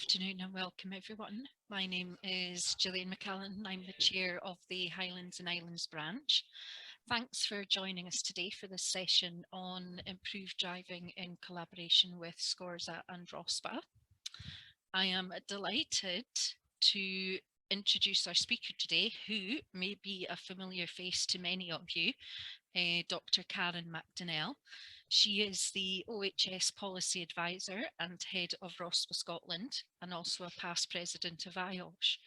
Afternoon and welcome everyone. My name is Gillian McCallan and I'm the chair of the Highlands and Islands branch. Thanks for joining us today for this session on improved driving in collaboration with ScORSA and RoSPA. I am delighted to introduce our speaker today, who may be a familiar face to many of you, Dr. Karen McDonnell. She is the OHS Policy Advisor and Head of RoSPA Scotland, and also a past President of IOSH.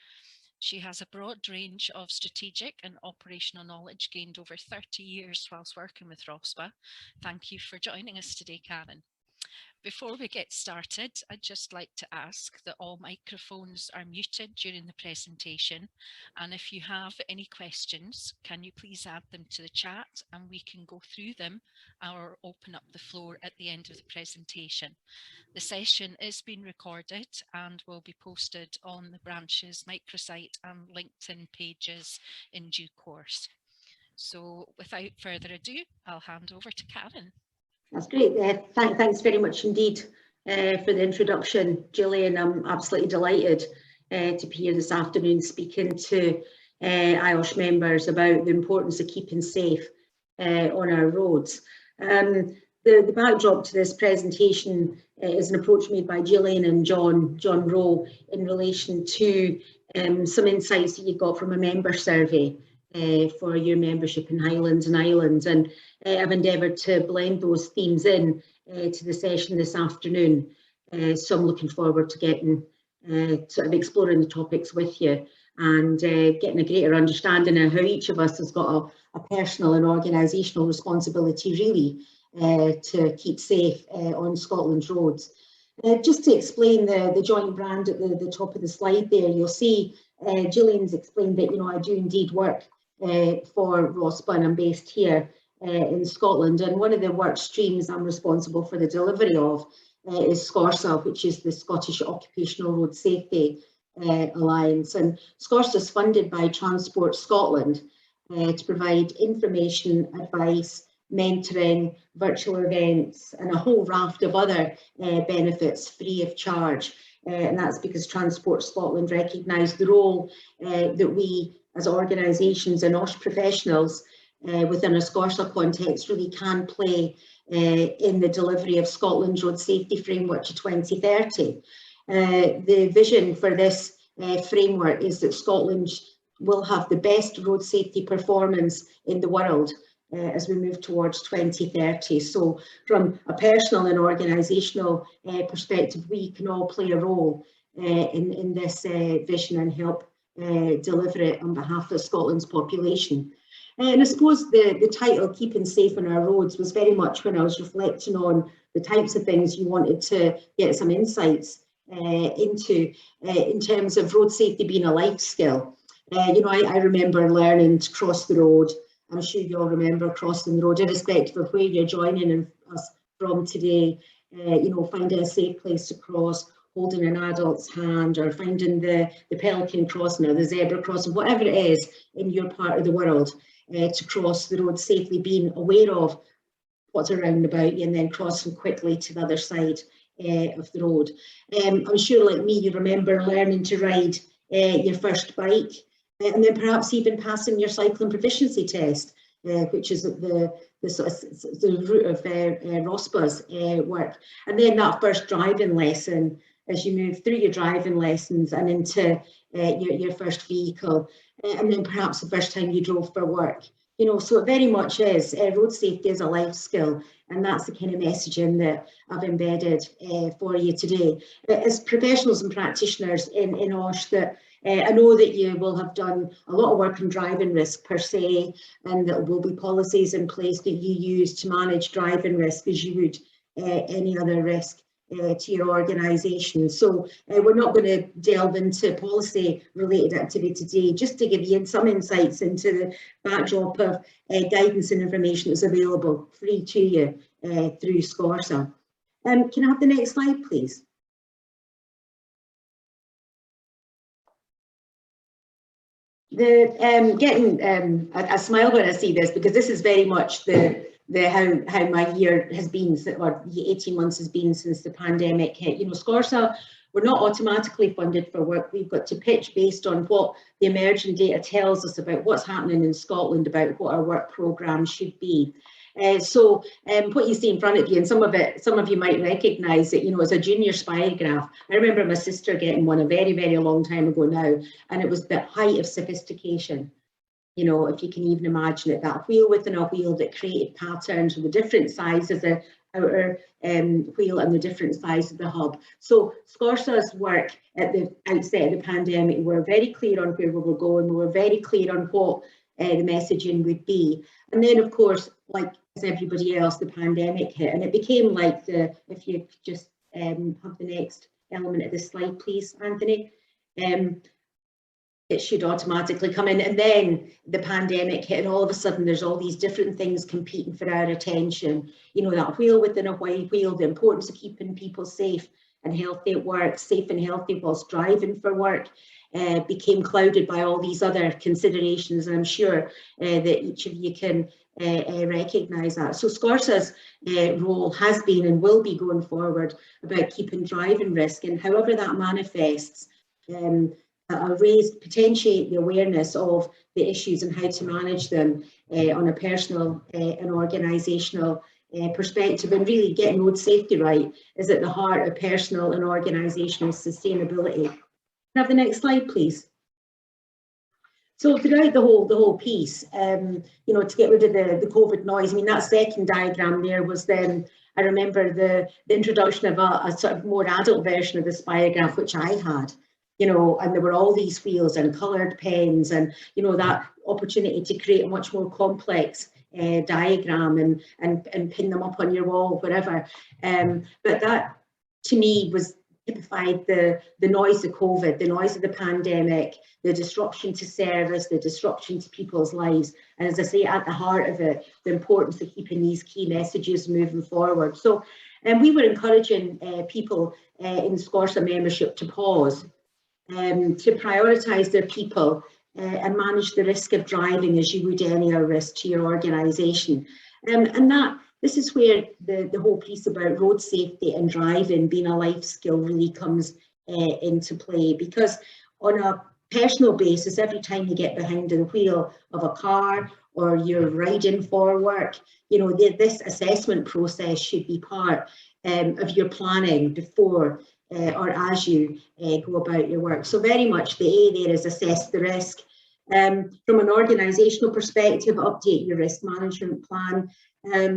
She has a broad range of strategic and operational knowledge gained over 30 years whilst working with RoSPA. Thank you for joining us today, Karen. Before we get started, I'd just like to ask that all microphones are muted during the presentation. And if you have any questions, can you please add them to the chat and we can go through them or open up the floor at the end of the presentation. The session is being recorded and will be posted on the branch's microsite and LinkedIn pages in due course. So without further ado, I'll hand over to Karen. That's great. Thanks very much indeed for the introduction, Gillian. I'm absolutely delighted to be here this afternoon speaking to IOSH members about the importance of keeping safe on our roads. The backdrop to this presentation is an approach made by Gillian and John Rowe in relation to some insights that you got from a member survey for your membership in Highlands and Islands, and I've endeavoured to blend those themes in to the session this afternoon. So I'm looking forward to getting sort of exploring the topics with you and getting a greater understanding of how each of us has got a personal and organisational responsibility really to keep safe on Scotland's roads. Just to explain the joint brand at the top of the slide there, you'll see Gillian's explained that, you know, I do indeed work for RoSPA and I'm based here in Scotland, and one of the work streams I'm responsible for the delivery of is ScORSA, which is the Scottish Occupational Road Safety Alliance, and ScORSA is funded by Transport Scotland to provide information, advice, mentoring, virtual events and a whole raft of other benefits free of charge, and that's because Transport Scotland recognised the role that we as organisations and OSH professionals within a ScORSA context really can play in the delivery of Scotland's road safety framework to 2030. The vision for this framework is that Scotland will have the best road safety performance in the world as we move towards 2030. So from a personal and organisational perspective, we can all play a role in this vision and help deliver it on behalf of Scotland's population. And I suppose the title, Keeping Safe on Our Roads, was very much when I was reflecting on the types of things you wanted to get some insights into in terms of road safety being a life skill. You know, I remember learning to cross the road. I'm sure you all remember crossing the road, irrespective of where you're joining us from today. You know, finding a safe place to cross, holding an adult's hand, or finding the pelican crossing or the zebra crossing, whatever it is in your part of the world, to cross the road safely, being aware of what's around about you and then crossing quickly to the other side of the road. I'm sure, like me, you remember learning to ride your first bike, and then perhaps even passing your cycling proficiency test, which is the root of RoSPA's work. And then that first driving lesson as you move through your driving lessons and into your first vehicle, and then perhaps the first time you drove for work. You know, so it very much is, road safety is a life skill, and that's the kind of messaging that I've embedded for you today. As professionals and practitioners in OSH, that I know that you will have done a lot of work on driving risk per se, and there will be policies in place that you use to manage driving risk as you would any other risk to your organisation. So we're not going to delve into policy related activity today, just to give you some insights into the backdrop of guidance and information that's available free to you through ScORSA. Can I have the next slide, please? Getting a smile when I see this, because this is very much how my year has been, or 18 months has been since the pandemic hit. You know, ScORSA we're not automatically funded for work. We've got to pitch based on what the emerging data tells us about what's happening in Scotland, about what our work programme should be. So what you see in front of you, and some of you might recognise it, you know, as a junior spirograph. I remember my sister getting one a very, very long time ago now, and it was the height of sophistication. You know, if you can even imagine it, that wheel within a wheel that created patterns with the different size of the outer wheel and the different size of the hub. So ScORSA's work at the outset of the pandemic, we were very clear on where we were going. We were very clear on what the messaging would be. And then, of course, like as everybody else, the pandemic hit, and it became like the, if you just have the next element of the slide, please, Anthony. It should automatically come in, and then the pandemic hit, and all of a sudden there's all these different things competing for our attention. You know, that wheel within a wheel, the importance of keeping people safe and healthy at work, safe and healthy whilst driving for work, became clouded by all these other considerations. And I'm sure that each of you can recognise that. So ScORSA's role has been and will be going forward about keeping driving risk, and however that manifests, potentiate the awareness of the issues and how to manage them on a personal and organisational perspective, and really getting road safety right is at the heart of personal and organisational sustainability. Can I have the next slide, please? So throughout the whole piece, you know, to get rid of the COVID noise, I mean, that second diagram there was then, I remember the introduction of a sort of more adult version of the spirograph, which I had. You know, and there were all these wheels and coloured pens, and you know, that opportunity to create a much more complex diagram and pin them up on your wall, whatever. But that, to me, was typified the noise of COVID, the noise of the pandemic, the disruption to service, the disruption to people's lives, and as I say, at the heart of it, the importance of keeping these key messages moving forward. So, we were encouraging people in ScORSA membership to pause. To prioritise their people and manage the risk of driving as you would any other risk to your organisation. And this is where the whole piece about road safety and driving being a life skill really comes into play, because on a personal basis, every time you get behind the wheel of a car or you're riding for work, you know, this assessment process should be part of your planning before or as you go about your work. So very much the A there is assess the risk. From an organisational perspective, update your risk management plan. I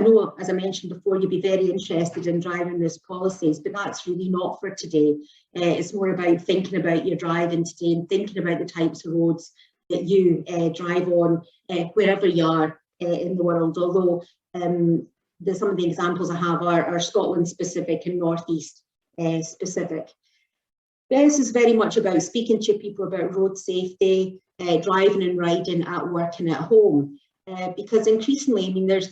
know, as I mentioned before, you'd be very interested in driving risk policies, but that's really not for today. It's more about thinking about your driving today and thinking about the types of roads that you drive on wherever you are in the world, although some of the examples I have are Scotland specific and North East specific. This is very much about speaking to people about road safety, driving and riding at work and at home, because increasingly, I mean, there's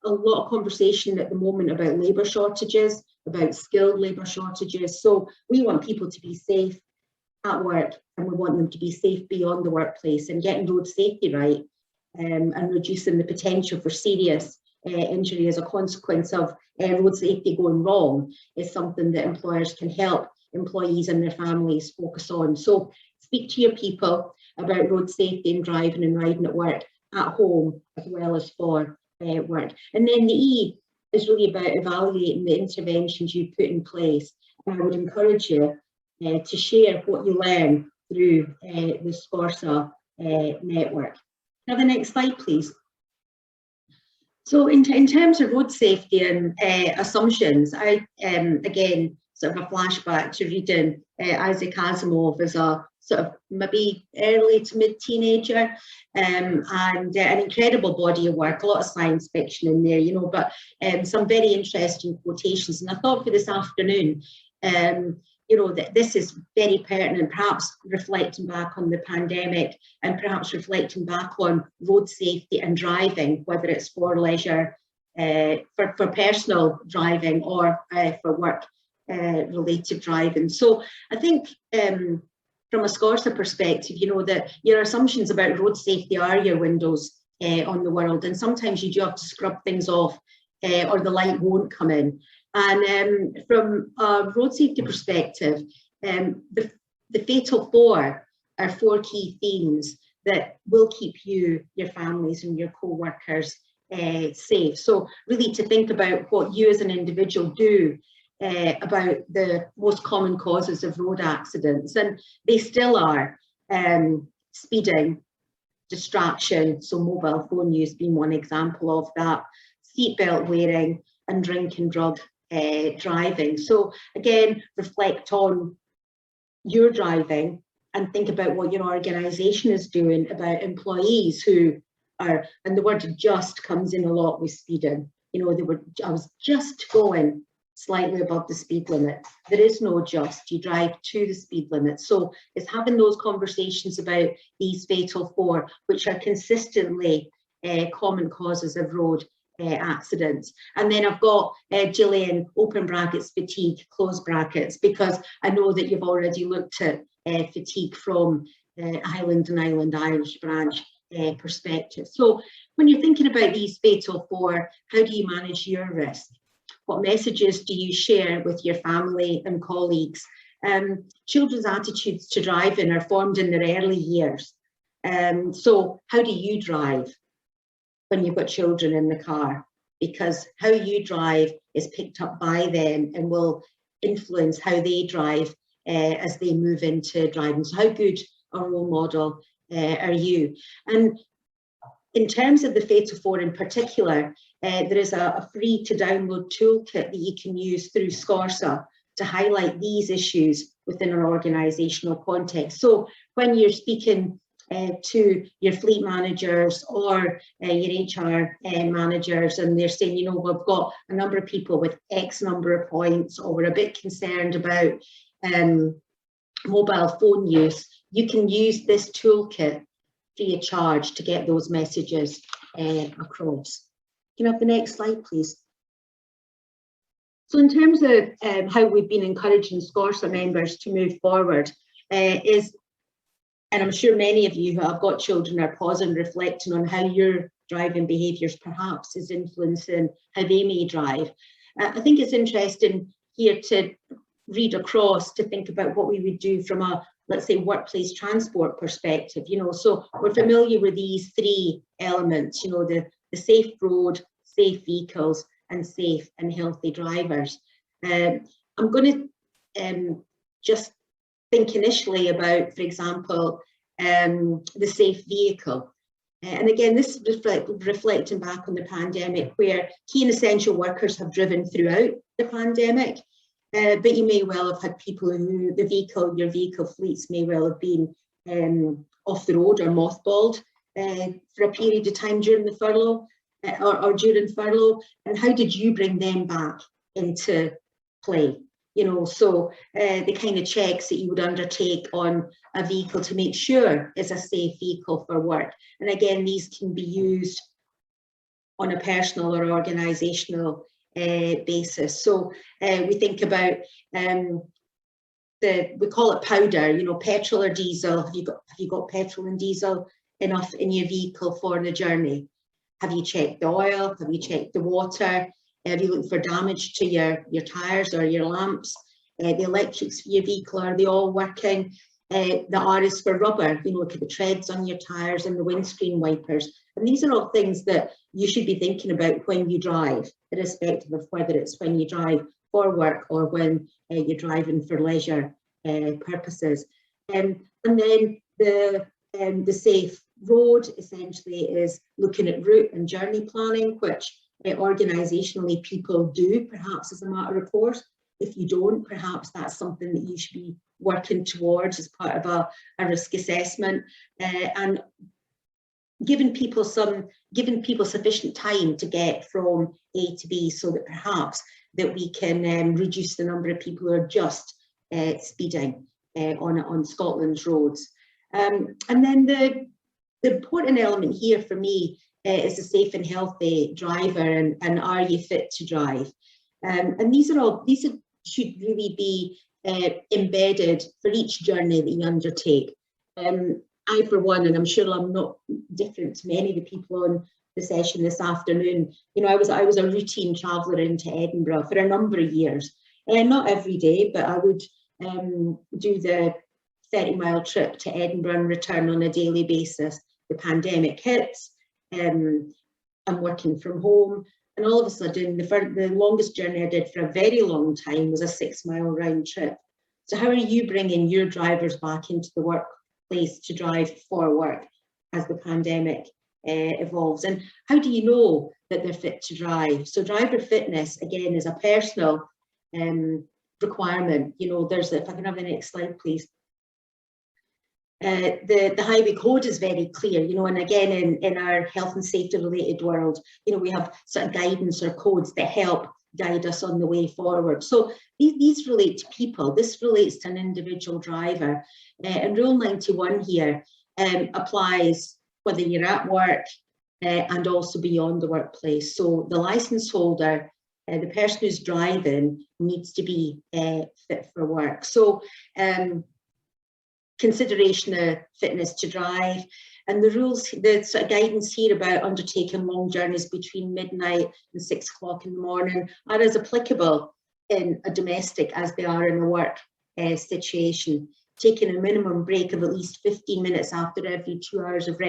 a lot of conversation at the moment about labour shortages, about skilled labour shortages. So we want people to be safe at work, and we want them to be safe beyond the workplace, and getting road safety right and reducing the potential for serious injury as a consequence of road safety going wrong is something that employers can help employees and their families focus on. So speak to your people about road safety and driving and riding at work, at home, as well as for work. And then the E is really about evaluating the interventions you put in place. And I would encourage you to share what you learn through the ScORSA network. Now the next slide, please. So in terms of road safety and assumptions, I, again, sort of a flashback to reading Isaac Asimov as a sort of maybe early to mid-teenager, and an incredible body of work, a lot of science fiction in there, you know, but some very interesting quotations. And I thought for this afternoon, you know, that this is very pertinent, perhaps reflecting back on the pandemic and perhaps reflecting back on road safety and driving, whether it's for leisure, for personal driving or for work related driving. So I think from a ScORSA perspective, you know, that your assumptions about road safety are your windows on the world, and sometimes you do have to scrub things off or the light won't come in. And from a road safety perspective, the fatal four are four key themes that will keep you, your families and your co-workers safe. So really to think about what you as an individual do about the most common causes of road accidents, and they still are speeding, distraction, so mobile phone use being one example of that, seatbelt wearing, and drink and drug driving. So again, reflect on your driving and think about what your organisation is doing about employees who are, and the word just comes in a lot with speeding. You know, I was just going slightly above the speed limit. There is no just, you drive to the speed limit. So it's having those conversations about these fatal four, which are consistently common causes of road accidents. And then I've got Gillian, open brackets, fatigue, close brackets, because I know that you've already looked at fatigue from Highlands and Island Irish branch perspective. So when you're thinking about these fatal four, how do you manage your risk? What messages do you share with your family and colleagues? Children's attitudes to driving are formed in their early years. So how do you drive when you've got children in the car? Because how you drive is picked up by them and will influence how they drive as they move into driving. So how good a role model are you? And in terms of the fatal four in particular, there is a free to download toolkit that you can use through ScORSA to highlight these issues within an organisational context. So when you're speaking to your fleet managers or your HR managers, and they're saying, you know, we've got a number of people with X number of points, or we're a bit concerned about mobile phone use, you can use this toolkit free of charge to get those messages across. Can I have the next slide, please? So in terms of how we've been encouraging ScORSA members to move forward is, and I'm sure many of you who have got children are pausing, reflecting on how your driving behaviours perhaps is influencing how they may drive. I think it's interesting here to read across to think about what we would do from a, let's say, workplace transport perspective. You know, so we're familiar with these three elements, you know, the safe road, safe vehicles, and safe and healthy drivers. I'm going to just think initially about, for example, the safe vehicle. And again, this is reflecting back on the pandemic, where key and essential workers have driven throughout the pandemic, but you may well have had people who your vehicle fleets may well have been off the road or mothballed for a period of time during the furlough or during furlough. And how did you bring them back into play? You know, so the kind of checks that you would undertake on a vehicle to make sure it's a safe vehicle for work. And again, these can be used on a personal or organisational basis. So we think about we call it powder, you know, petrol or diesel. Have you got petrol and diesel enough in your vehicle for the journey? Have you checked the oil? Have you checked the water? Have you looked for damage to your tyres or your lamps? The electrics for your vehicle, are they all working? The R is for rubber, you know, look at the treads on your tyres and the windscreen wipers. And these are all things that you should be thinking about when you drive, irrespective of whether it's when you drive for work or when you're driving for leisure purposes. And then the safe road essentially is looking at route and journey planning, which organisationally people do, perhaps as a matter of course. If you don't, perhaps that's something that you should be working towards as part of a risk assessment, and giving people sufficient time to get from A to B, so that perhaps that we can reduce the number of people who are just speeding on Scotland's roads. And then the important element here for me is a safe and healthy driver, and are you fit to drive? And these should really be embedded for each journey that you undertake. I, for one, and I'm sure I'm not different to many of the people on the session this afternoon, you know, I was a routine traveller into Edinburgh for a number of years. Not every day, but I would do the 30-mile trip to Edinburgh and return on a daily basis. The pandemic hits, I'm working from home, and all of a sudden the longest journey I did for a very long time was a 6-mile round trip. So how are you bringing your drivers back into the workplace to drive for work as the pandemic evolves? And how do you know that they're fit to drive? So driver fitness, again, is a personal requirement. You know, there's, if I can have the next slide, please. The highway code is very clear, you know, and again, in our health and safety related world, you know, we have sort of guidance or codes that help guide us on the way forward. So these relate to people. This relates to an individual driver. And Rule 91 here applies whether you're at work and also beyond the workplace. So the licence holder, the person who's driving, needs to be fit for work. So consideration of fitness to drive, and the rules, the sort of guidance here about undertaking long journeys between midnight and 6 o'clock in the morning are as applicable in a domestic as they are in a work situation. Taking a minimum break of at least 15 minutes after every 2 hours of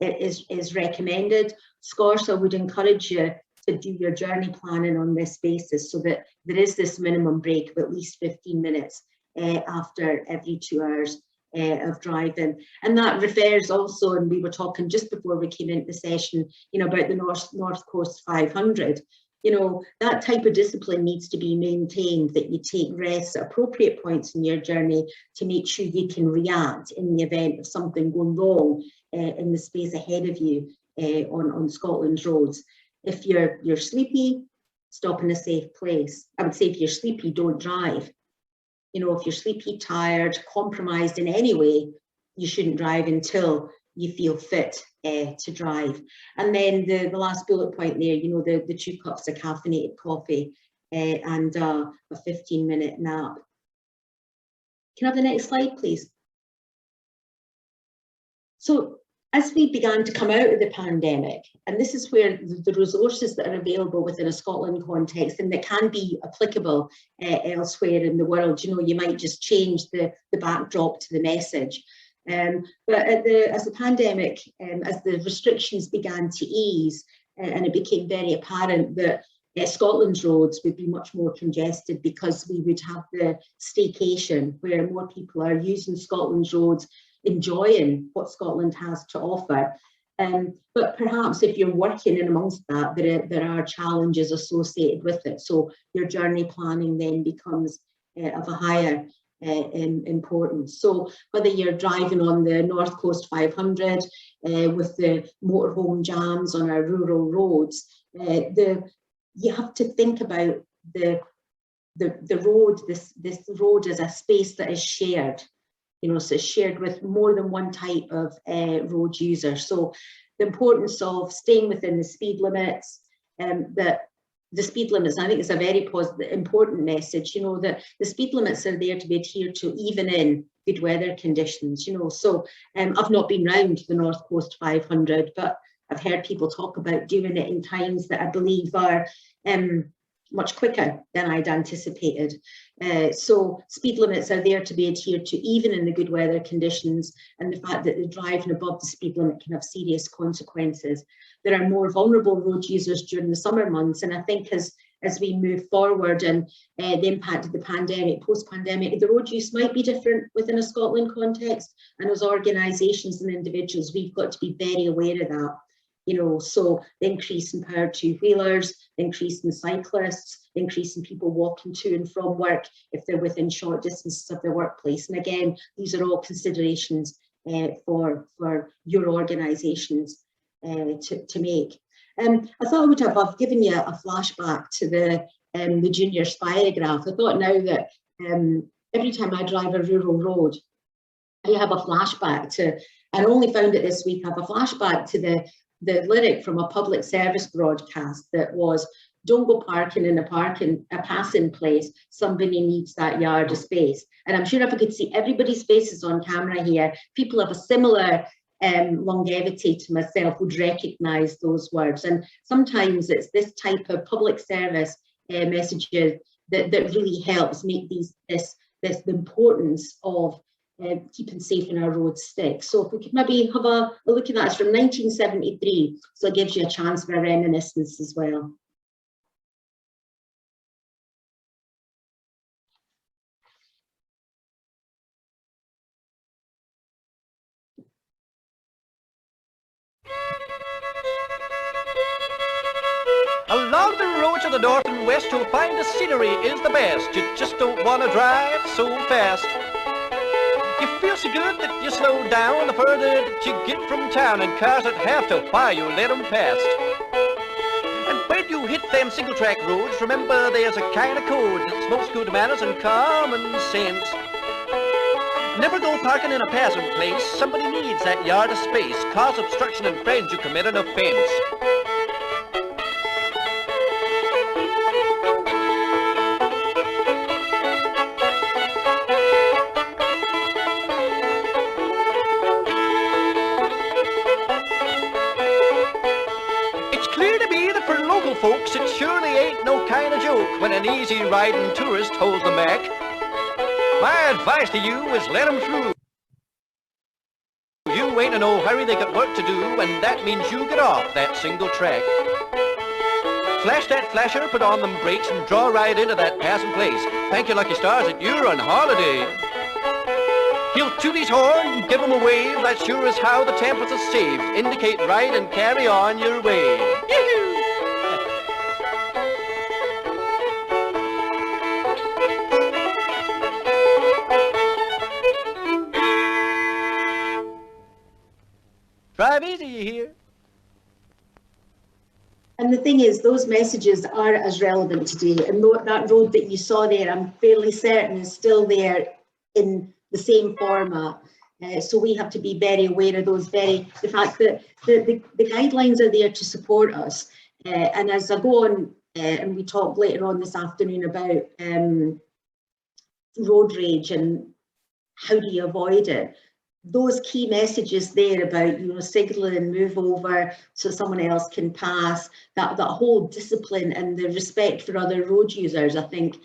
is recommended. ScORSA would encourage you to do your journey planning on this basis, so that there is this minimum break of at least 15 minutes after every 2 hours of driving. And that refers also, and we were talking just before we came into the session, you know, about the North Coast 500. You know, that type of discipline needs to be maintained, that you take rests at appropriate points in your journey to make sure you can react in the event of something going wrong in the space ahead of you on Scotland's roads. If you're sleepy, stop in a safe place. I would say if you're sleepy, don't drive. You know, if you're sleepy, tired, compromised in any way, you shouldn't drive until you feel fit to drive. And then the last bullet point there, you know, the 2 cups of caffeinated coffee and a 15-minute nap. Can I have the next slide, please? So as we began to come out of the pandemic, and this is where the resources that are available within a Scotland context and that can be applicable elsewhere in the world, you know, you might just change the backdrop to the message. But as the pandemic, as the restrictions began to ease, and it became very apparent that Scotland's roads would be much more congested because we would have the staycation, where more people are using Scotland's roads, enjoying what Scotland has to offer. But perhaps if you're working in amongst that, there are challenges associated with it. So your journey planning then becomes of a higher importance. So whether you're driving on the North Coast 500 with the motorhome jams on our rural roads, you have to think about the road, this road as a space that is shared. You know, so it's shared with more than one type of road user. So the importance of staying within the speed limits, that the speed limits, I think it's a very positive, important message, you know, that the speed limits are there to be adhered to even in good weather conditions, you know. So I've not been round the North Coast 500, but I've heard people talk about doing it in times that I believe are much quicker than I'd anticipated. So speed limits are there to be adhered to even in the good weather conditions, and the fact that the driving above the speed limit can have serious consequences. There are more vulnerable road users during the summer months, and I think as we move forward and the impact of the pandemic, post-pandemic, the road use might be different within a Scotland context, and as organisations and individuals, we've got to be very aware of that. You know, so the increase in powered two-wheelers, the increase in cyclists, the increase in people walking to and from work if they're within short distances of their workplace. And again, these are all considerations for your organisations to make. I thought I would have, I've given you a flashback to the junior spirograph. I thought now that every time I drive a rural road, I have a flashback to, I only found it this week, I have a flashback to the lyric from a public service broadcast that was, "Don't go parking in a passing place, somebody needs that yard of space." And I'm sure if I could see everybody's faces on camera here, people have a similar longevity to myself would recognise those words. And sometimes it's this type of public service messages that really helps make the importance of keeping safe in our roads stick. So if we could maybe have a look at that, it's from 1973, so it gives you a chance for a reminiscence as well. Along the road to the north and west, you'll find the scenery is the best. You just don't want to drive so fast. You feel so good that you slow down the further that you get from town, and cars that have to, why you let them past. And when you hit them single-track roads, remember there's a kind of code that's most good manners and common sense. Never go parking in a passing place. Somebody needs that yard of space. Cause obstruction and friends, you commit an offense. Folks, it surely ain't no kind of joke when an easy riding tourist holds them back. My advice to you is let them through. You ain't in no hurry, they got work to do, and that means you get off that single track. Flash that flasher, put on them brakes, and draw right into that passing place. Thank your lucky stars that you're on holiday. He'll toot his horn and give him a wave, that sure is how the tempers are saved. Indicate right and carry on your way. Yee-hoo! Drive easy, you hear? And the thing is, those messages are as relevant today. And that road that you saw there, I'm fairly certain is still there in the same format. So we have to be very aware of those, the fact that the guidelines are there to support us. And as I go on, and we talk later on this afternoon about road rage and how do you avoid it, those key messages there about, you know, signalling, move over so someone else can pass, that whole discipline and the respect for other road users, I think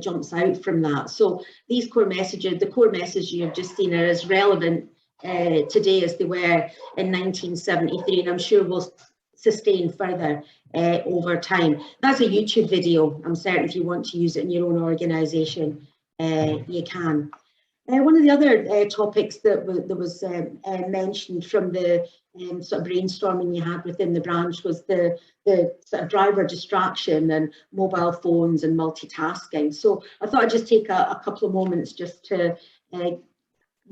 jumps out from that. So these core messages, the core message you've just seen, are as relevant today as they were in 1973, and I'm sure will sustain further over time. That's a YouTube video. I'm certain if you want to use it in your own organisation, you can. One of the other topics that was mentioned from the sort of brainstorming you had within the branch was the sort of driver distraction and mobile phones and multitasking. So I thought I'd just take a couple of moments just to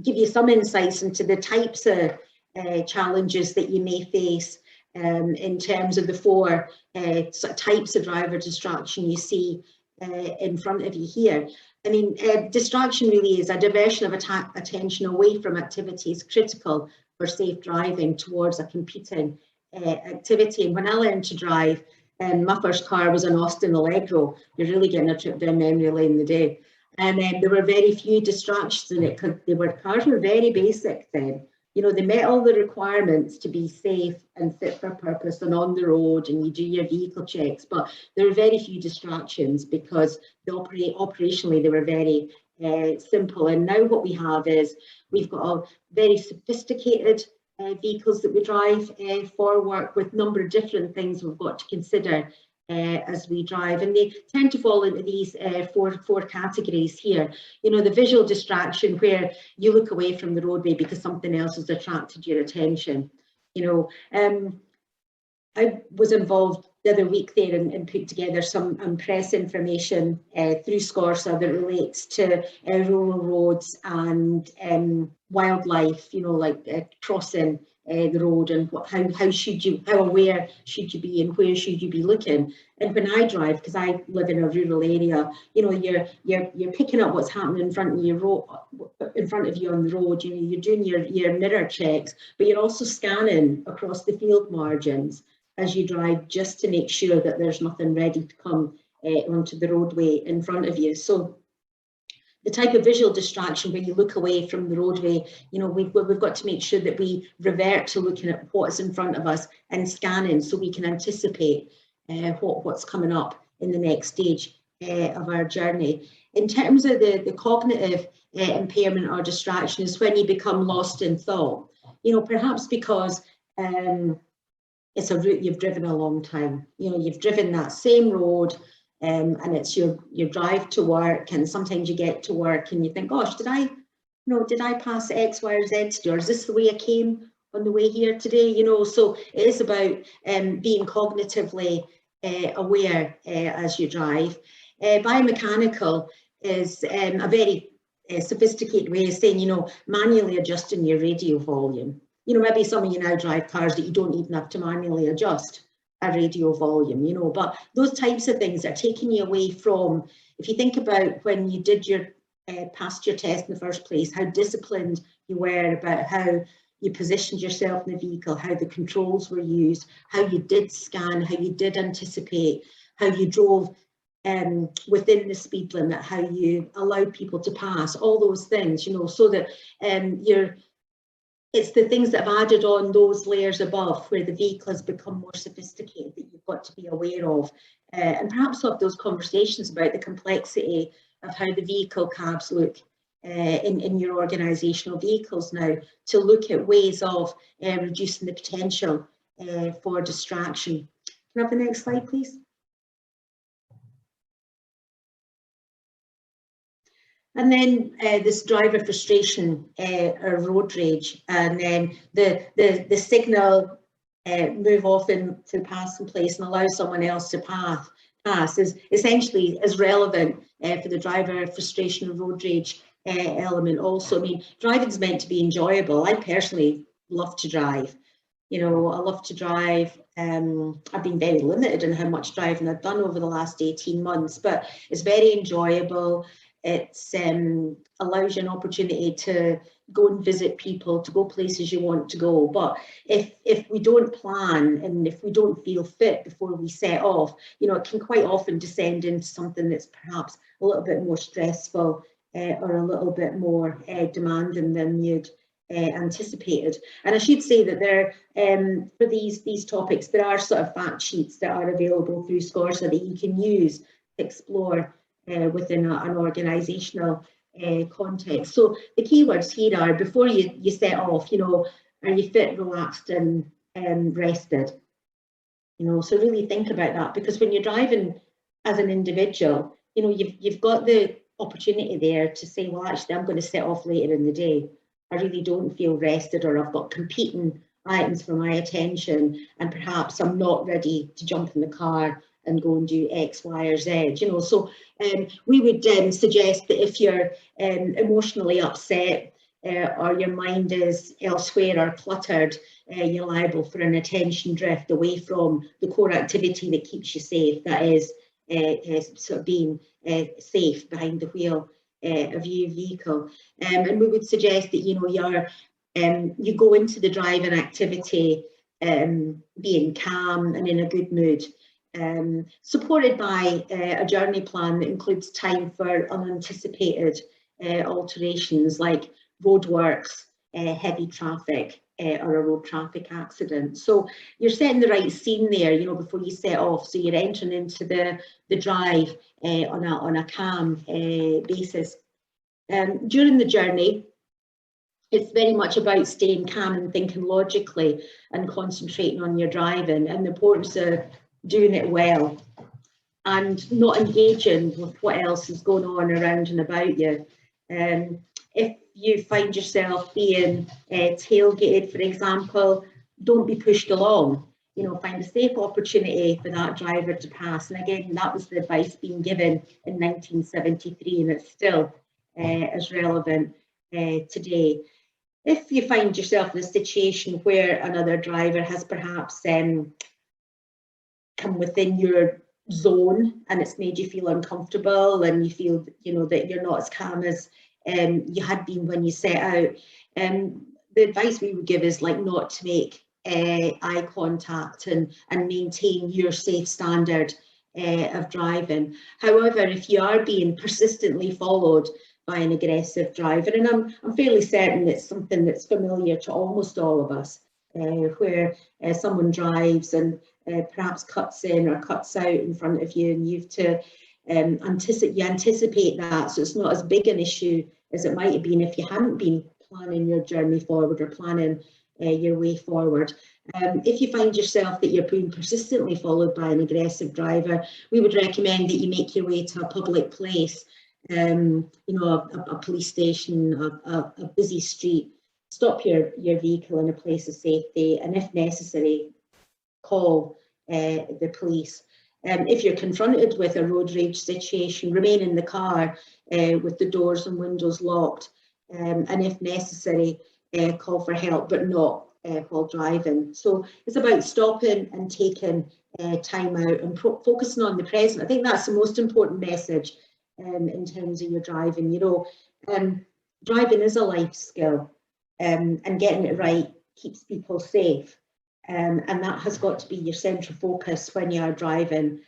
give you some insights into the types of challenges that you may face in terms of the four sort of types of driver distraction you see in front of you here. I mean, distraction really is a diversion of attention away from activities critical for safe driving towards a competing activity. And when I learned to drive, my first car was an Austin Allegro. You're really getting a trip down memory lane in the day. And there were very few distractions in it because cars were very basic then. You know, they met all the requirements to be safe and fit for purpose and on the road, and you do your vehicle checks, but there were very few distractions because operationally they were very simple. And now what we have is we've got a very sophisticated vehicles that we drive for work with a number of different things we've got to consider as we drive, and they tend to fall into these four categories here. You know, the visual distraction, where you look away from the roadway because something else has attracted your attention. You know, I was involved the other week there and put together some press information through ScORSA that relates to rural roads and wildlife, you know, like crossing the road, and how aware should you be and where should you be looking. And when I drive, because I live in a rural area, you know, you're picking up what's happening in front of you on the road. You know, you're doing your mirror checks, but you're also scanning across the field margins as you drive, just to make sure that there's nothing ready to come onto the roadway in front of you. So the type of visual distraction where you look away from the roadway, you know, we've got to make sure that we revert to looking at what's in front of us and scanning so we can anticipate what's coming up in the next stage of our journey. In terms of the cognitive impairment or distraction is when you become lost in thought, you know, perhaps because it's a route you've driven a long time. You know, you've driven that same road and it's your drive to work, and sometimes you get to work and you think, gosh, did I pass X, Y, or Z today, or is this the way I came on the way here today? You know, so it is about being cognitively aware as you drive. Biomechanical is a very sophisticated way of saying, you know, manually adjusting your radio volume. You know, maybe some of you now drive cars that you don't even have to manually adjust a radio volume, you know, but those types of things are taking you away from, if you think about when you did your passed your test in the first place, how disciplined you were about how you positioned yourself in the vehicle, how the controls were used, how you did scan, how you did anticipate, how you drove within the speed limit, how you allowed people to pass, all those things, you know, so that it's the things that have added on those layers above where the vehicle has become more sophisticated that you've got to be aware of, and perhaps have those conversations about the complexity of how the vehicle cabs look in your organisational vehicles now, to look at ways of reducing the potential for distraction. Can I have the next slide, please? And then this driver frustration or road rage, and then the signal move off into the passing place and allow someone else to pass is essentially as relevant for the driver frustration and road rage element also. I mean, driving's meant to be enjoyable. I personally love to drive. You know, I love to drive. I've been very limited in how much driving I've done over the last 18 months, but it's very enjoyable. It allows you an opportunity to go and visit people, to go places you want to go. But if we don't plan and if we don't feel fit before we set off, you know, it can quite often descend into something that's perhaps a little bit more stressful or a little bit more demanding than you'd anticipated. And I should say that there, for these topics, there are sort of fact sheets that are available through ScORSA that you can use to explore within an organisational context. So the keywords here are, before you set off, you know, are you fit, relaxed and rested? You know, so really think about that, because when you're driving as an individual, you know, you've got the opportunity there to say, well, actually, I'm going to set off later in the day. I really don't feel rested, or I've got competing items for my attention, and perhaps I'm not ready to jump in the car and go and do X, Y, or Z, you know. So we would suggest that if you're emotionally upset or your mind is elsewhere or cluttered, you're liable for an attention drift away from the core activity that keeps you safe, that is sort of being safe behind the wheel of your vehicle. And we would suggest that, you know, you go into the driving activity being calm and in a good mood. Supported by a journey plan that includes time for unanticipated alterations like roadworks, heavy traffic, or a road traffic accident. So you're setting the right scene there, you know, before you set off. So you're entering into the drive on a calm basis. During the journey, it's very much about staying calm and thinking logically and concentrating on your driving, and the importance of doing it well and not engaging with what else is going on around and about you. If you find yourself being tailgated, for example, don't be pushed along. You know, find a safe opportunity for that driver to pass. And again, that was the advice being given in 1973, and it's still as relevant today. If you find yourself in a situation where another driver has perhaps come within your zone and it's made you feel uncomfortable, and you feel, you know, that you're not as calm as you had been when you set out, the advice we would give is like not to make eye contact and maintain your safe standard of driving. However, if you are being persistently followed, by an aggressive driver. And I'm fairly certain it's something that's familiar to almost all of us, where someone drives and perhaps cuts in or cuts out in front of you, and you've to anticipate that, so it's not as big an issue as it might have been if you hadn't been planning your journey forward or planning your way forward. If you find yourself that you're being persistently followed by an aggressive driver, we would recommend that you make your way to a public place, you know, a police station, a busy street. Stop your vehicle in a place of safety, and if necessary, call the police. If you're confronted with a road rage situation, remain in the car with the doors and windows locked, and if necessary, call for help, but not while driving. So it's about stopping and taking time out and focusing on the present. I think that's the most important message in terms of your driving. You know, driving is a life skill, and getting it right keeps people safe. And that has got to be your central focus when you are driving.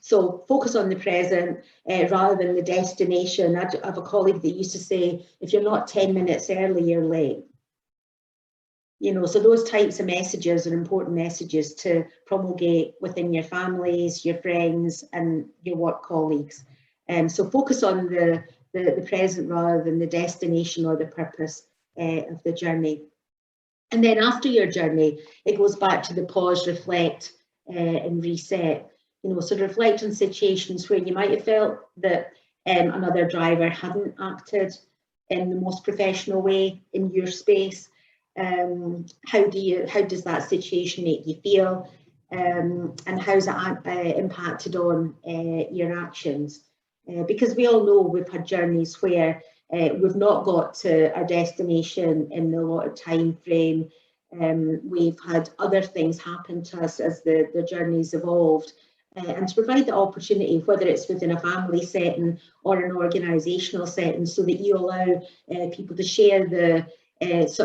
So focus on the present rather than the destination. I have a colleague that used to say, if you're not 10 minutes early, you're late. You know, so those types of messages are important messages to promulgate within your families, your friends, and your work colleagues. So focus on the present rather than the destination or the purpose of the journey. And then after your journey, it goes back to the pause, reflect, and reset. You know, so reflect on situations where you might have felt that another driver hadn't acted in the most professional way in your space. How does that situation make you feel, and how's it impacted on your actions? Because we all know we've had journeys where we've not got to our destination in the allotted time frame. We've had other things happen to us as the journey's evolved. And to provide the opportunity, whether it's within a family setting or an organisational setting, so that you allow people to share the it's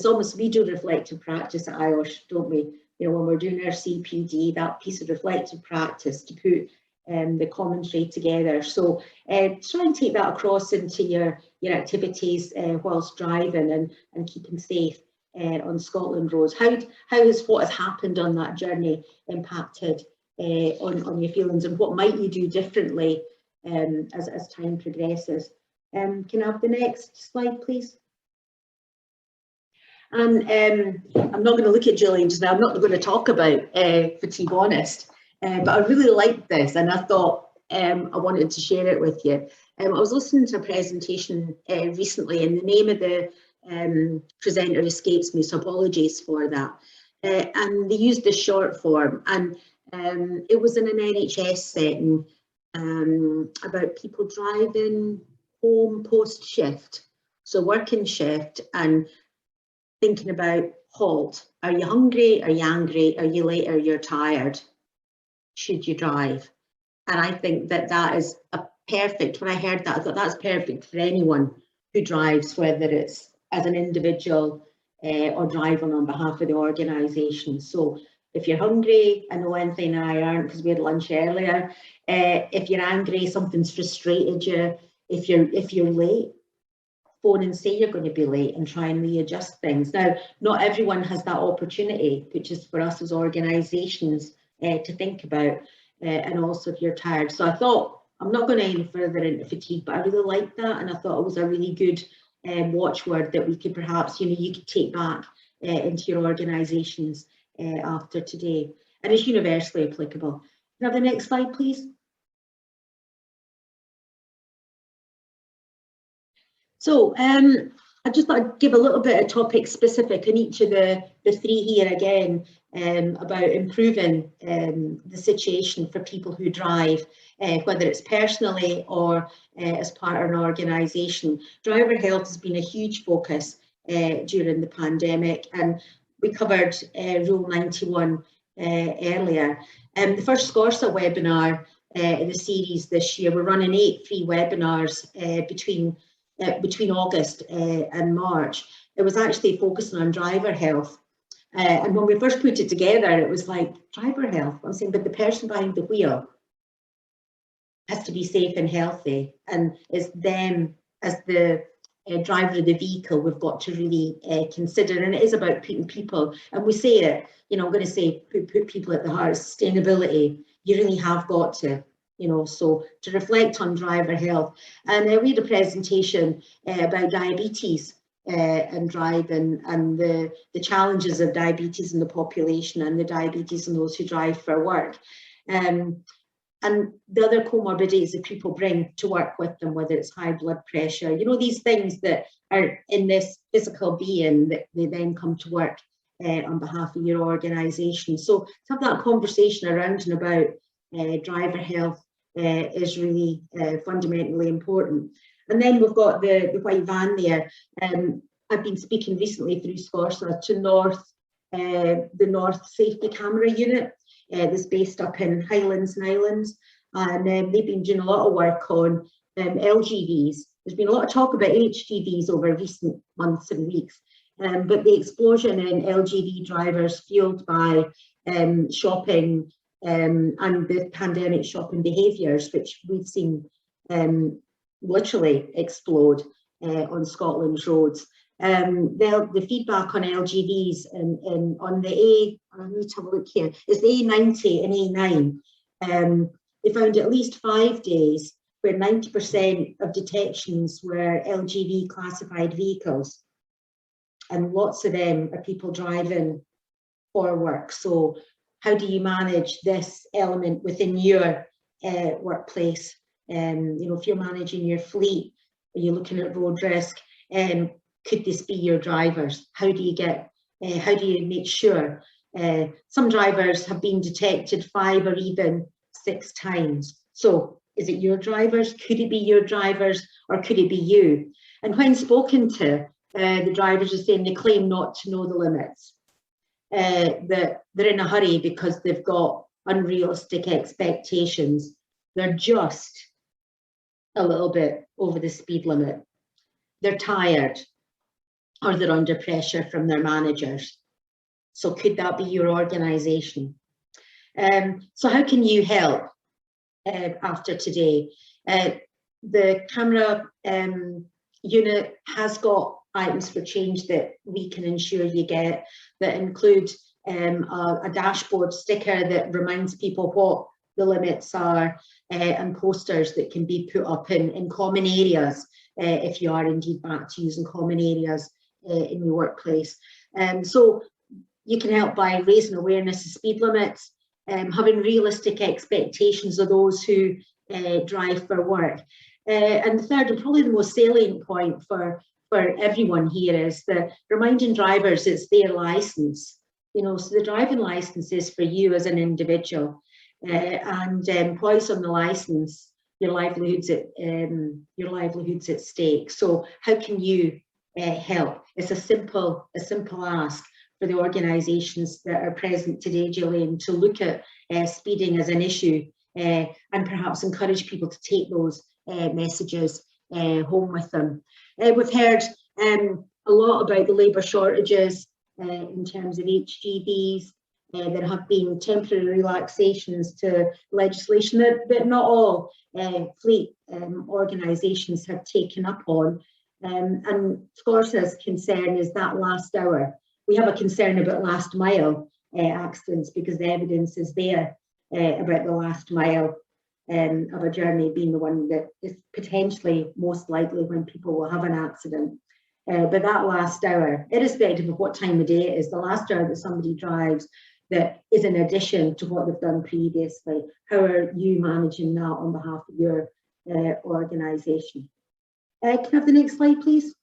almost, we do reflective practice at IOSH, don't we? You know, when we're doing our CPD, that piece of reflective practice to put the commentary together. So try and take that across into your activities whilst driving and keeping safe on Scotland roads. How has what has happened on that journey impacted on your feelings, and what might you do differently as time progresses? Can I have the next slide, please? And I'm not going to look at Gillian just now. I'm not going to talk about fatigue, honest, but I really liked this, and I thought I wanted to share it with you. I was listening to a presentation recently, and the name of the presenter escapes me, so apologies for that. And they used the short form, and it was in an NHS setting about people driving home post shift, so working shift, and thinking about halt. Are you hungry? Are you angry? Are you late? Or you're tired? Should you drive? And I think that is a perfect, when I heard that, I thought that's perfect for anyone who drives, whether it's as an individual or driving on behalf of the organisation. So if you're hungry, I know Anthony and I aren't because we had lunch earlier. If you're angry, something's frustrated you. If you're late, phone and say you're going to be late and try and readjust things. Now, not everyone has that opportunity, which is for us as organisations to think about, and also if you're tired. So I thought, I'm not going any further into fatigue, but I really liked that, and I thought it was a really good watchword that we could perhaps, you could take back into your organisations after today, and it's universally applicable. Can I have the next slide, please? So I just thought I'd give a little bit of topic specific in each of the three here again, about improving the situation for people who drive, whether it's personally or as part of an organisation. Driver health has been a huge focus during the pandemic, and we covered Rule 91 earlier. The first ScORSA webinar in the series this year, we're running 8 free webinars between August and March. It was actually focusing on driver health. And when we first put it together, it was like, driver health? I'm saying, but the person behind the wheel. has to be safe and healthy, and it's them as the driver of the vehicle we've got to really consider. And it is about putting people, and we say it, you know, I'm going to say put people at the heart of sustainability. You really have got to, you know, so to reflect on driver health. And we had a presentation about diabetes and driving, and the challenges of diabetes in the population and the diabetes in those who drive for work. And the other comorbidities that people bring to work with them, whether it's high blood pressure, you know, these things that are in this physical being that they then come to work on behalf of your organisation. So to have that conversation around and about driver health is really fundamentally important. And then we've got the white van there. I've been speaking recently through ScORSA to the North Safety Camera Unit that's based up in Highlands and Islands. And they've been doing a lot of work on LGVs. There's been a lot of talk about HGVs over recent months and weeks. But the explosion in LGV drivers fueled by shopping and the pandemic shopping behaviours, which we've seen literally explode on Scotland's roads. The feedback on LGVs on the I need to have a look here, is the A90 and A9. They found at least 5 days where 90% of detections were LGV classified vehicles. And lots of them are people driving for work. So how do you manage this element within your workplace? You know, if you're managing your fleet, are you looking at road risk? Could this be your drivers? How do you make sure? Some drivers have been detected 5 or even 6 times. So is it your drivers? Could it be your drivers, or could it be you? And when spoken to, the drivers are saying they claim not to know the limits, that they're in a hurry because they've got unrealistic expectations. They're just a little bit over the speed limit. They're tired, or they're under pressure from their managers. So could that be your organisation? So how can you help after today? The camera unit has got items for change that we can ensure you get, that include a dashboard sticker that reminds people what the limits are, and posters that can be put up in common areas if you are indeed back to using common areas in your workplace. So you can help by raising awareness of speed limits, having realistic expectations of those who drive for work. And the third, and probably the most salient point for everyone here, is the reminding drivers it's their licence. You know, so the driving licence is for you as an individual, and points on the licence, your livelihoods at stake. So how can you help? It's a simple ask for the organisations that are present today, Gillian, to look at speeding as an issue, and perhaps encourage people to take those messages home with them. We've heard a lot about the labour shortages in terms of HGVs. There have been temporary relaxations to legislation that not all fleet organisations have taken up on. And ScORSA's concern is that last hour. We have a concern about last mile accidents, because the evidence is there about the last mile of a journey being the one that is potentially most likely when people will have an accident. But that last hour, irrespective of what time of day it is, the last hour that somebody drives that is in addition to what they've done previously, how are you managing that on behalf of your organisation? Can I have the next slide, please?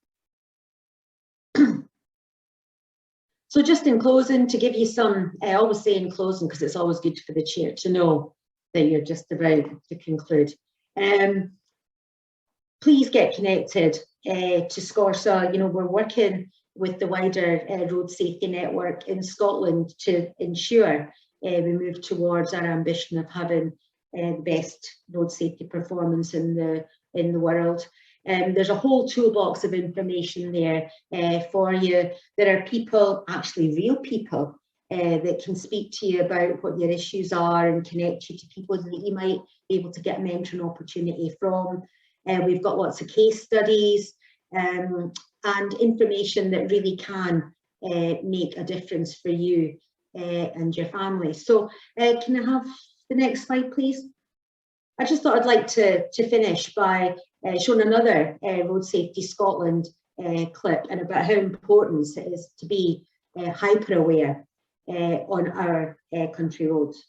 So just in closing, to give you some, I always say in closing because it's always good for the chair to know that you're just about to conclude. Please get connected to ScORSA. You know, we're working with the wider road safety network in Scotland to ensure we move towards our ambition of having the best road safety performance in the world. There's a whole toolbox of information there for you. There are people, actually real people, that can speak to you about what your issues are and connect you to people that you might be able to get a mentoring opportunity from. We've got lots of case studies and information that really can make a difference for you and your family. So can I have the next slide, please? I just thought I'd like to finish by showing another Road Safety Scotland clip and about how important it is to be hyper aware on our country roads.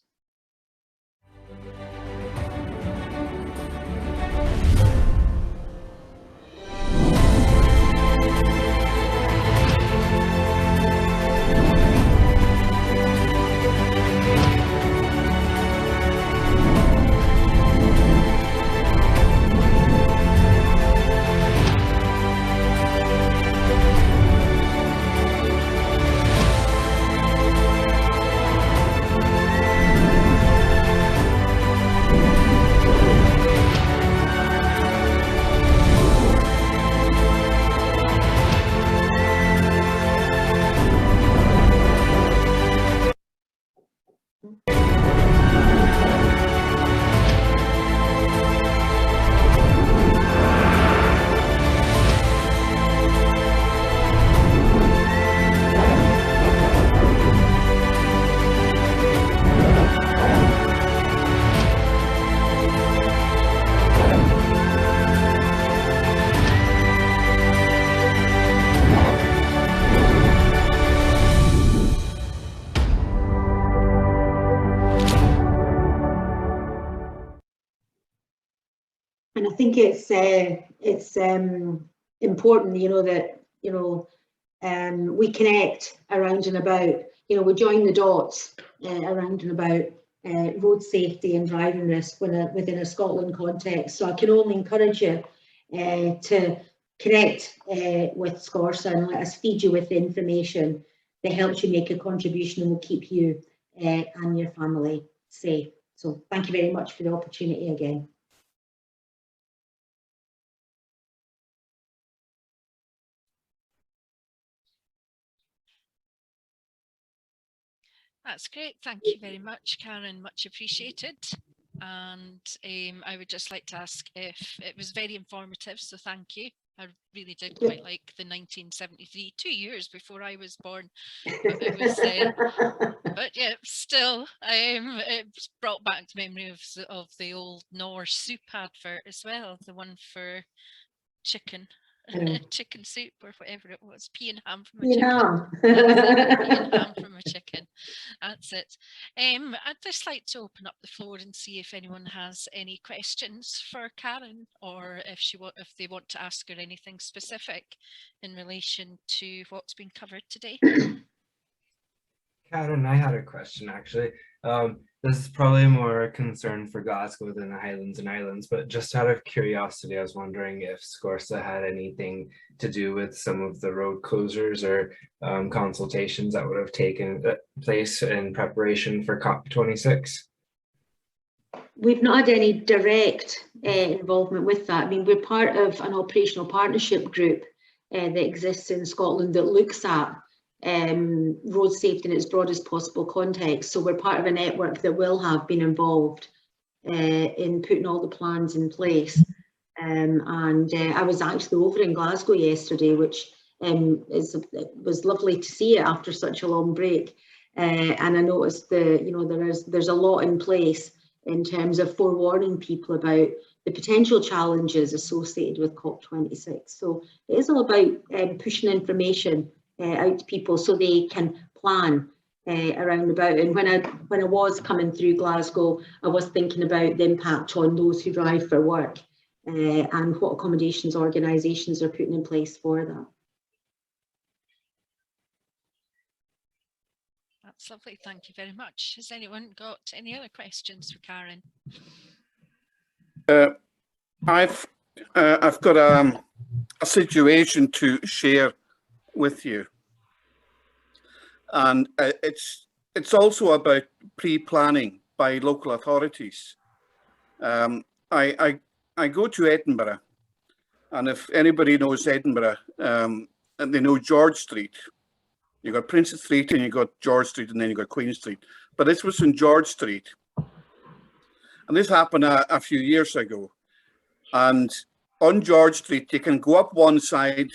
And I think it's important, you know, that, you know, we connect around and about, you know, we join the dots around and about road safety and driving risk within a Scotland context. So I can only encourage you to connect with ScORSA and let us feed you with the information that helps you make a contribution and will keep you and your family safe. So thank you very much for the opportunity again. That's great. Thank you very much, Karen. Much appreciated. And I would just like to ask if it was very informative, so thank you. I really did quite like the 1973, 2 years before I was born. But it was, but yeah, still, it brought back memory of the old Norse soup advert as well, the one for chicken. Chicken soup or whatever it was, pea and ham from a chicken. Pea and ham from a chicken. That's it. I'd just like to open up the floor and see if anyone has any questions for Karen, or if they want to ask her anything specific in relation to what's been covered today. Karen, I had a question actually. This is probably more a concern for Glasgow than the Highlands and Islands, but just out of curiosity, I was wondering if ScORSA had anything to do with some of the road closures or consultations that would have taken place in preparation for COP26. We've not had any direct involvement with that. I mean, we're part of an operational partnership group that exists in Scotland that looks at road safety in its broadest possible context. So we're part of a network that will have been involved in putting all the plans in place. And I was actually over in Glasgow yesterday, which it was lovely to see it after such a long break. And I noticed there's a lot in place in terms of forewarning people about the potential challenges associated with COP26. So it is all about pushing information out to people so they can plan around about. And when I was coming through Glasgow, I was thinking about the impact on those who drive for work and what accommodations organisations are putting in place for that. That's lovely. Thank you very much. Has anyone got any other questions for Karen? I've got a situation to share with you, and it's also about pre-planning by local authorities. I go to Edinburgh, and if anybody knows Edinburgh and they know George Street, You got Princess Street and you got George Street and then you got Queen Street. But this was in George Street. And this happened a few years ago. And on George Street, you can go up one side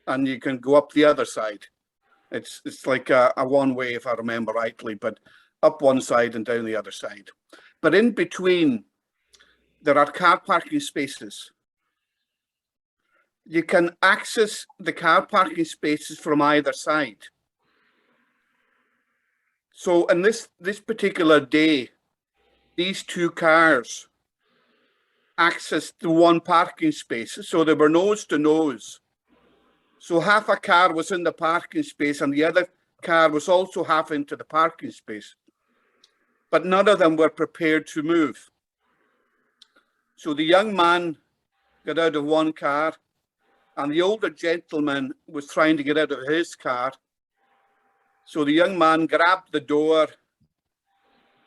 and you can go up the other side. It's like a one-way, if I remember rightly, but up one side and down the other side. But in between, there are car parking spaces. You can access the car parking spaces from either side. So in this particular day, these two cars accessed the one parking space. So they were nose to nose. So half a car was in the parking space and the other car was also half into the parking space. But none of them were prepared to move. So the young man got out of one car and the older gentleman was trying to get out of his car. So the young man grabbed the door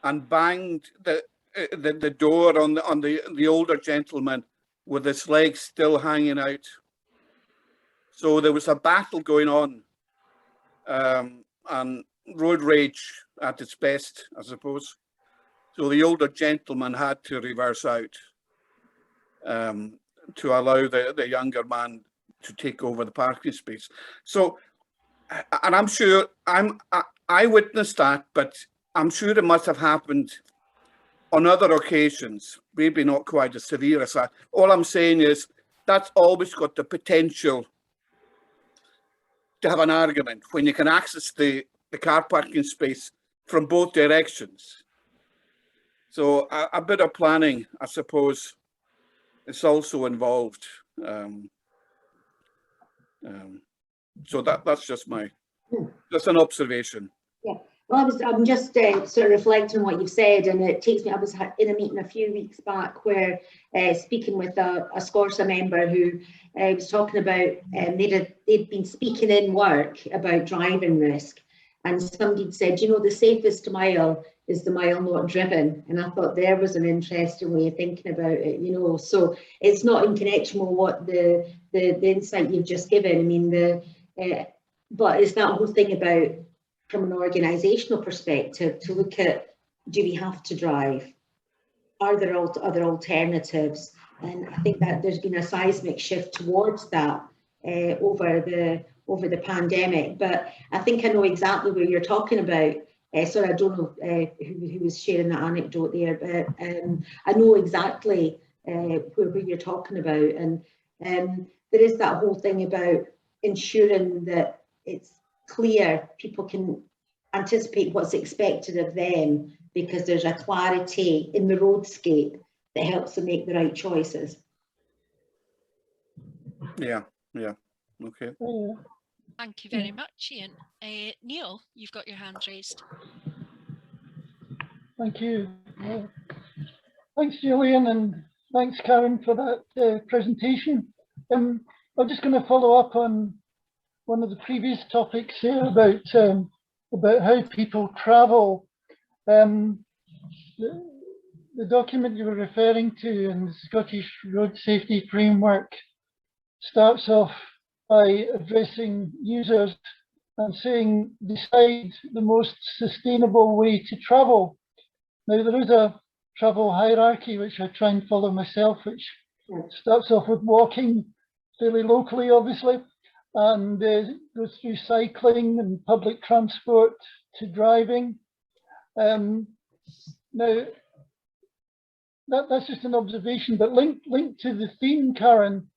and banged the door on the older gentleman with his legs still hanging out. So there was a battle going on, and road rage at its best, I suppose. So the older gentleman had to reverse out to allow the younger man to take over the parking space. So, and I'm sure I witnessed that, but I'm sure it must have happened on other occasions, maybe not quite as severe as that. All I'm saying is that's always got the potential to have an argument when you can access the car parking space from both directions. So a bit of planning, I suppose, is also involved. So that's just just an observation. Yeah. Well, I'm just sort of reflecting on what you've said, and it takes me. I was in a meeting a few weeks back where speaking with a ScORSA member who was talking about they'd been speaking in work about driving risk, and somebody said, you know, the safest mile is the mile not driven, and I thought there was an interesting way of thinking about it. You know, so it's not in connection with what the insight you've just given. I mean, but it's that whole thing about, from an organisational perspective, to look at, do we have to drive? Are there other alternatives? And I think that there's been a seismic shift towards that over the pandemic. But I think I know exactly where you're talking about. Sorry, I don't know who was sharing that anecdote there, but I know exactly where you're talking about. And there is that whole thing about ensuring that it's clear, people can anticipate what's expected of them, because there's a clarity in the roadscape that helps them make the right choices. Yeah, okay. Thank you very much, Ian. Neil, you've got your hand raised. Thank you. Thanks, Julian, and thanks, Karen, for that presentation. I'm just going to follow up on one of the previous topics here about how people travel. The document you were referring to in the Scottish Road Safety Framework starts off by addressing users and saying, decide the most sustainable way to travel. Now, there is a travel hierarchy which I try and follow myself, which starts off with walking fairly locally, obviously, and goes through cycling and public transport to driving. Now, that's just an observation, but linked to the theme, Karen,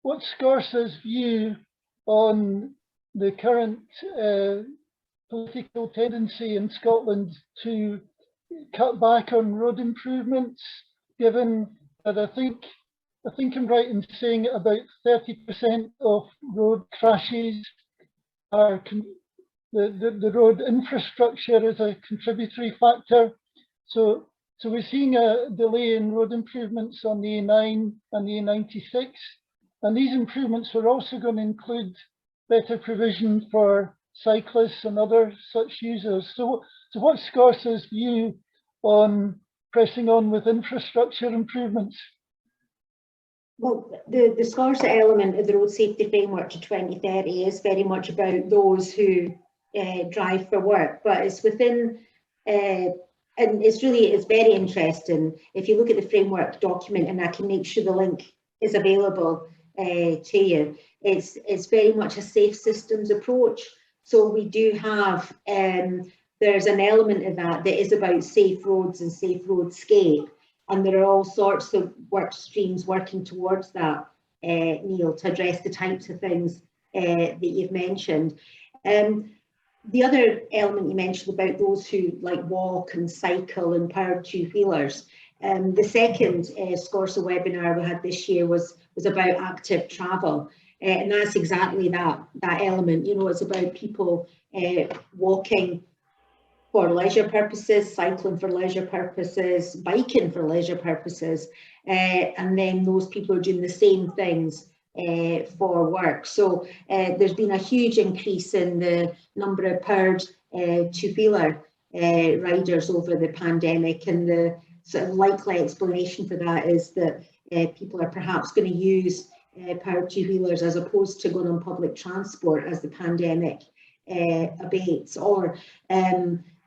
what's ScORSA's view on the current political tendency in Scotland to cut back on road improvements, given that I think I'm right in saying about 30% of road crashes are the road infrastructure is a contributory factor. So we're seeing a delay in road improvements on the A9 and the A96, and these improvements are also going to include better provision for cyclists and other such users. So what's ScORSA's view on pressing on with infrastructure improvements? Well, the ScORSA element of the Road Safety Framework to 2030 is very much about those who drive for work, but it's within, and it's very interesting. If you look at the framework document, and I can make sure the link is available to you, it's very much a safe systems approach. So we do have, there's an element of that is about safe roads and safe roadscape. And there are all sorts of work streams working towards that, Neil, to address the types of things that you've mentioned. The other element you mentioned about those who like walk and cycle and powered two-wheelers. The second ScORSA webinar we had this year was about active travel. And that's exactly that element. You know, it's about people walking for leisure purposes, cycling for leisure purposes, biking for leisure purposes, and then those people are doing the same things for work. So there's been a huge increase in the number of powered two-wheeler riders over the pandemic, and the sort of likely explanation for that is that people are perhaps going to use powered two-wheelers as opposed to going on public transport as the pandemic abates, or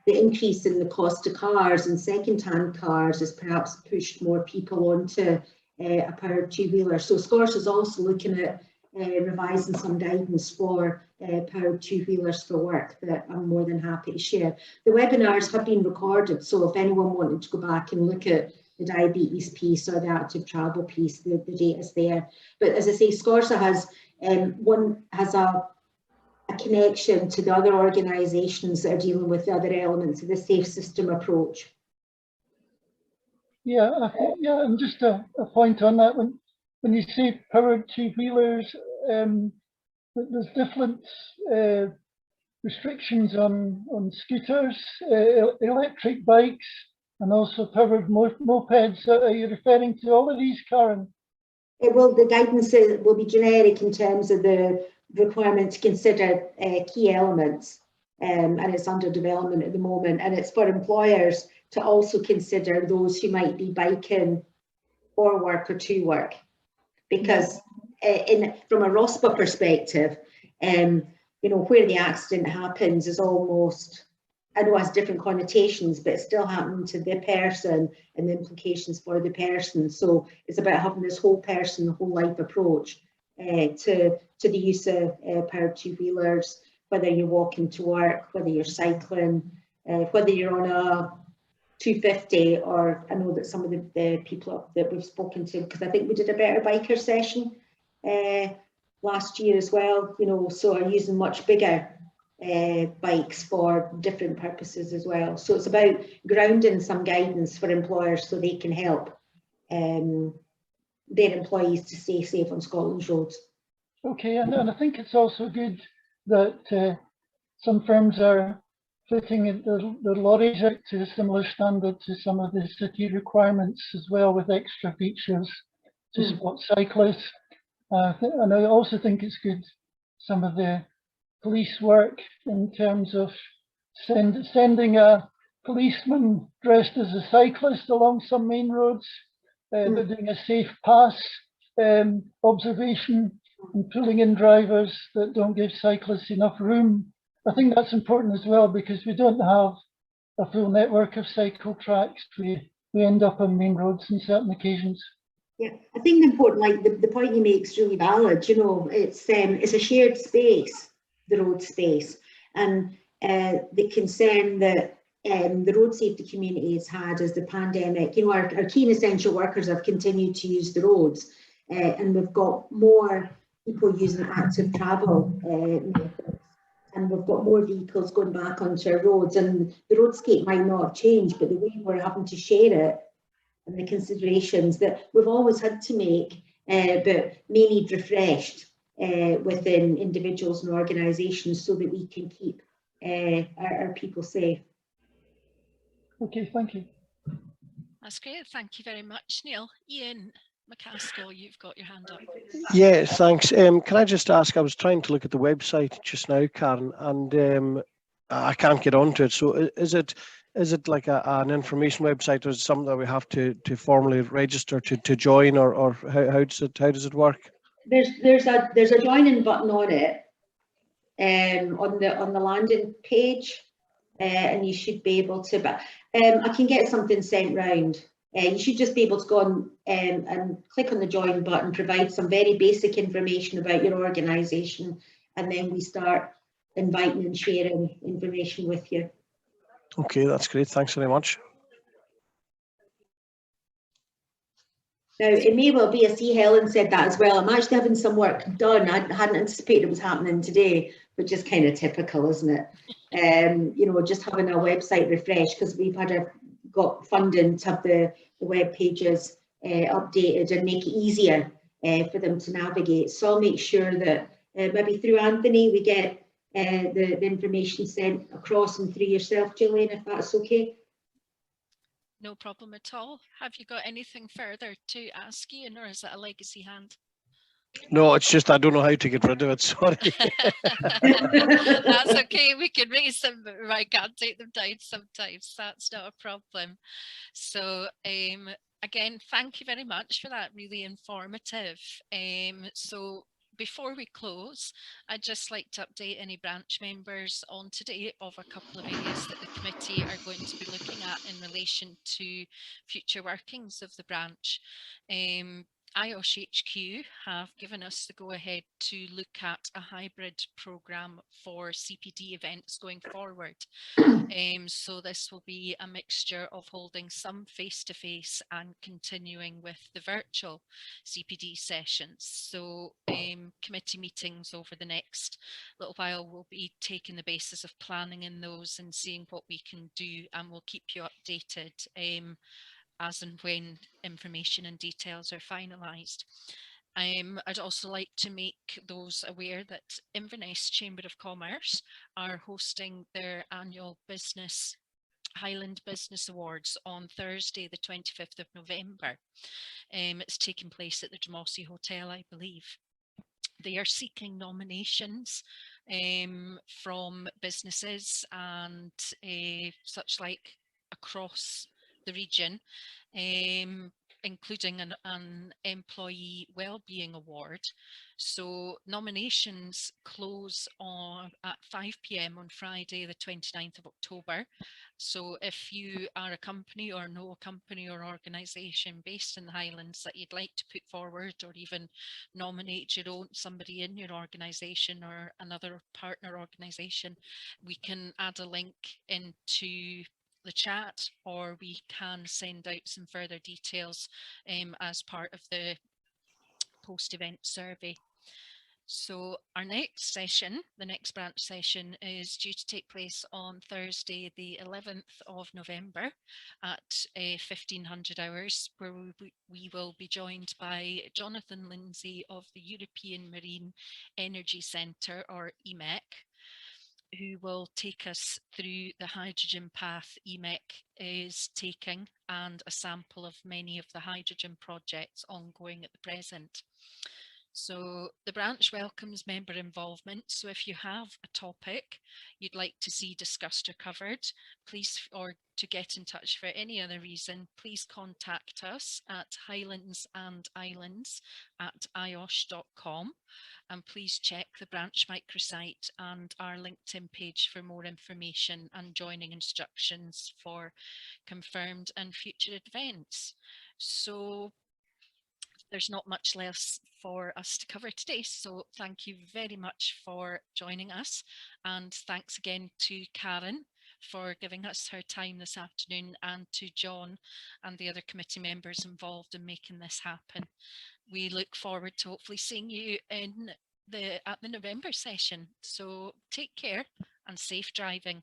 the increase in the cost of cars and second-hand cars has perhaps pushed more people onto a powered two-wheeler. So ScORSA is also looking at revising some guidance for powered two-wheelers for work that I'm more than happy to share. The webinars have been recorded, so if anyone wanted to go back and look at the diabetes piece or the active travel piece, the data is there. But as I say, ScORSA has a connection to the other organisations that are dealing with the other elements of the safe system approach. Yeah, and just a point on that, when you say powered two-wheelers, there's different restrictions on scooters, electric bikes, and also powered mopeds. Are you referring to all of these, Karen? The guidance will be generic in terms of the requirement to consider key elements, and it's under development at the moment, and it's for employers to also consider those who might be biking for work or to work, because from a RoSPA perspective, you know, where the accident happens is almost, I know it has different connotations, but it's still happening to the person and the implications for the person. So it's about having this whole person, whole life approach to the use of powered two-wheelers, whether you're walking to work, whether you're cycling, whether you're on a 250, or I know that some of the people that we've spoken to, because I think we did a better biker session last year as well, you know, so are using much bigger bikes for different purposes as well. So it's about grounding some guidance for employers so they can help their employees to stay safe on Scotland's roads. Okay, and I think it's also good that some firms are fitting their lorries out to a similar standard to some of the city requirements as well, with extra features to support cyclists. And I also think it's good, some of the police work in terms of sending a policeman dressed as a cyclist along some main roads. They're doing a safe pass observation and pulling in drivers that don't give cyclists enough room. I think that's important as well, because we don't have a full network of cycle tracks. We end up on main roads on certain occasions. Yeah, I think the important, like the point you make is really valid. You know, it's a shared space, the road space, and the concern that the road safety community has had as the pandemic, you know, our key and essential workers have continued to use the roads, and we've got more people using active travel methods, and we've got more vehicles going back onto our roads, and the roadscape might not have changed, but the way we're having to share it and the considerations that we've always had to make, but may need refreshed within individuals and organisations so that we can keep our people safe. Okay, thank you. That's great. Thank you very much, Neil. Ian McCaskill, you've got your hand up. Yeah, thanks. Can I just ask, I was trying to look at the website just now, Karen, and I can't get onto it. So is it Is it like an information website, or is it something that we have to formally register to join, or how does it work? There's a joining button on it, on the landing page, and you should be able to. But I can get something sent round. You should just be able to go on and click on the join button, provide some very basic information about your organisation, and then we start inviting and sharing information with you. Okay, that's great. Thanks very much. Now, it may well be, I see Helen said that as well. I'm actually having some work done. I hadn't anticipated it was happening today, which is kind of typical, isn't it? You know, just having a website refresh, because we've got funding to have the web pages updated and make it easier for them to navigate. So I'll make sure that maybe through Anthony we get the information sent across, and through yourself, Gillian, if that's okay. No problem at all. Have you got anything further to ask Ian, or is it a legacy hand? No, it's just I don't know how to get rid of it. Sorry. That's okay. We can raise them, but I can't take them down sometimes. That's not a problem. So again, thank you very much for that. Really informative. So before we close, I'd just like to update any branch members on today of a couple of areas that the committee are going to be looking at in relation to future workings of the branch. IOSH HQ have given us the go-ahead to look at a hybrid programme for CPD events going forward. So this will be a mixture of holding some face-to-face and continuing with the virtual CPD sessions. So committee meetings over the next little while will be taking the basis of planning in those and seeing what we can do, and we'll keep you updated as and when information and details are finalised. I'd also like to make those aware that Inverness Chamber of Commerce are hosting their annual Highland Business Awards on Thursday, the 25th of November. It's taking place at the Dramossy Hotel, I believe. They are seeking nominations from businesses and such like across the region, including an employee wellbeing award. So nominations close at 5 p.m. on Friday, the 29th of October. So if you are a company or know a company or organisation based in the Highlands that you'd like to put forward, or even nominate somebody in your organisation or another partner organisation, we can add a link into the chat, or we can send out some further details as part of the post-event survey. So our next session, the next branch session, is due to take place on Thursday, the 11th of November at 1500 hours, where we will be joined by Jonathan Lindsay of the European Marine Energy Centre, or EMEC, who will take us through the hydrogen path EMEC is taking and a sample of many of the hydrogen projects ongoing at the present. So the branch welcomes member involvement. So if you have a topic you'd like to see discussed or covered, please, or to get in touch for any other reason, please contact us at highlandsandislands@iosh.com. And please check the branch microsite and our LinkedIn page for more information and joining instructions for confirmed and future events. So there's not much less for us to cover today. So thank you very much for joining us. And thanks again to Karen for giving us her time this afternoon, and to John and the other committee members involved in making this happen. We look forward to hopefully seeing you at the November session. So take care and safe driving.